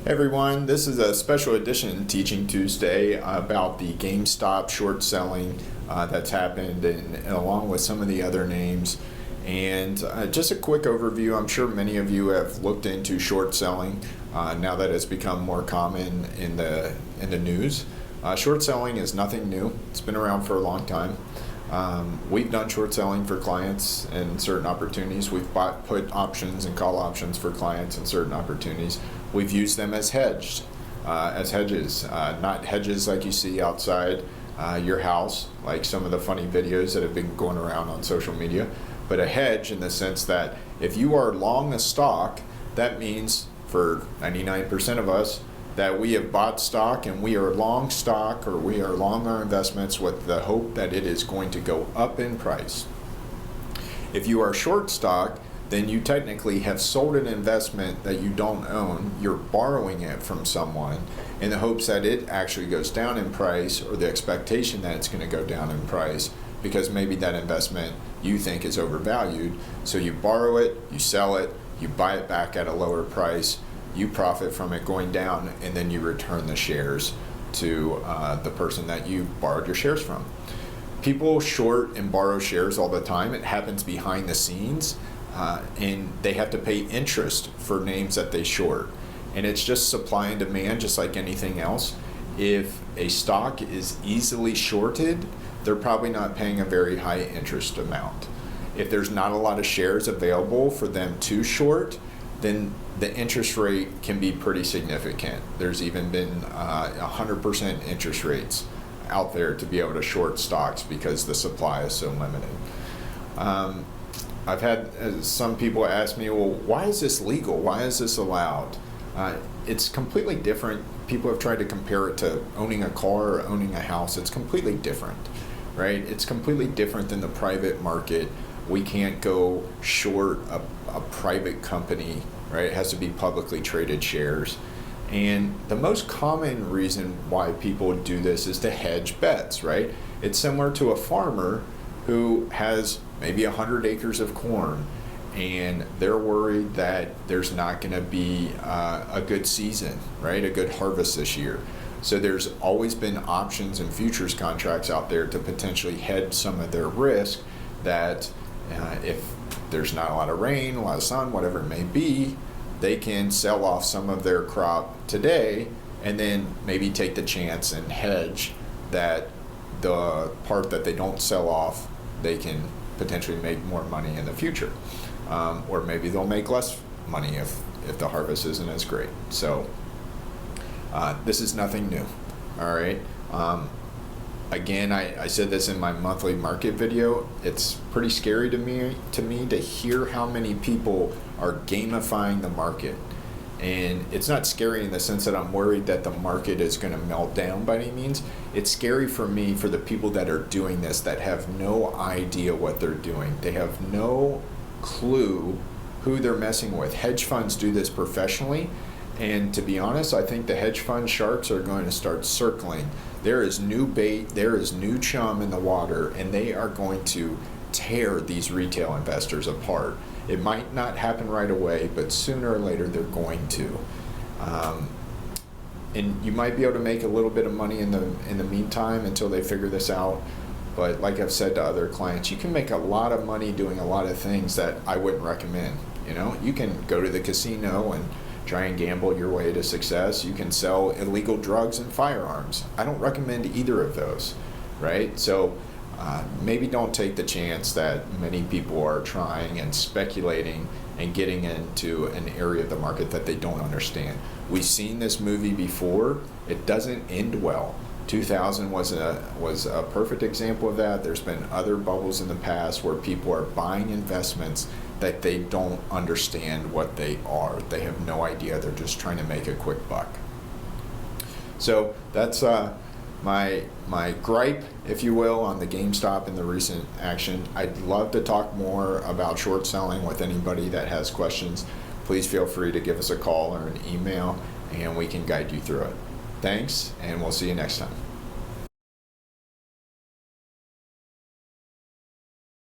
Hey everyone, this is a special edition Teaching Tuesday about the GameStop short selling that's happened and along with some of the other names. And just a quick overview. I'm sure many of you have looked into short selling now that it's become more common in the news. Short selling is nothing new. It's been around for a long time. We've done short selling for clients in certain opportunities. We've put options and call options for clients in certain opportunities. We've used them as hedges, not hedges like you see outside your house, like some of the funny videos that have been going around on social media, but a hedge in the sense that if you are long a stock, that means for 99% of us that we have bought stock and we are long stock or we are long our investments with the hope that it is going to go up in price. If you are short stock, then you technically have sold an investment that you don't own. You're borrowing it from someone in the hopes that it actually goes down in price, or the expectation that it's going to go down in price because maybe that investment you think is overvalued. So you borrow it, you sell it, you buy it back at a lower price, you profit from it going down, and then you return the shares to the person that you borrowed your shares from. People short and borrow shares all the time. It happens behind the scenes. And they have to pay interest for names that they short. And it's just supply and demand, just like anything else. If a stock is easily shorted, they're probably not paying a very high interest amount. If there's not a lot of shares available for them to short, then the interest rate can be pretty significant. There's even been 100% interest rates out there to be able to short stocks because the supply is so limited. I've had some people ask me, well, why is this legal? Why is this allowed? It's completely different. People have tried to compare it to owning a car or owning a house. It's completely different, right? It's completely different than the private market. We can't go short a private company, right? It has to be publicly traded shares. And the most common reason why people do this is to hedge bets, right? It's similar to a farmer who has maybe 100 acres of corn, and they're worried that there's not going to be a good season, right? A good harvest this year. So there's always been options and futures contracts out there to potentially hedge some of their risk that if there's not a lot of rain, a lot of sun, whatever it may be, they can sell off some of their crop today and then maybe take the chance and hedge that the part that they don't sell off, they can potentially make more money in the future. Or maybe they'll make less money if the harvest isn't as great. So this is nothing new, all right? Again, I said this in my monthly market video. It's pretty scary to me to hear how many people are gamifying the market. And it's not scary in the sense that I'm worried that the market is going to melt down by any means. It's scary for me for the people that are doing this that have no idea what they're doing. They have no clue who they're messing with. Hedge funds do this professionally. And to be honest, I think the hedge fund sharks are going to start circling. There is new bait, there is new chum in the water, and they are going to tear these retail investors apart. It might not happen right away, but sooner or later they're going to. And you might be able to make a little bit of money in the meantime until they figure this out. But like I've said to other clients, you can make a lot of money doing a lot of things that I wouldn't recommend. You know, you can go to the casino and try and gamble your way to success. You can sell illegal drugs and firearms. I don't recommend either of those, right? So maybe don't take the chance that many people are trying and speculating and getting into an area of the market that they don't understand. We've seen this movie before. It doesn't end well. 2000 was a perfect example of that. There's been other bubbles in the past where people are buying investments that they don't understand what they are. They have no idea. They're just trying to make a quick buck. So that's my gripe, if you will, on the GameStop and the recent action. I'd love to talk more about short selling with anybody that has questions. Please feel free to give us a call or an email, and we can guide you through it. Thanks, and we'll see you next time.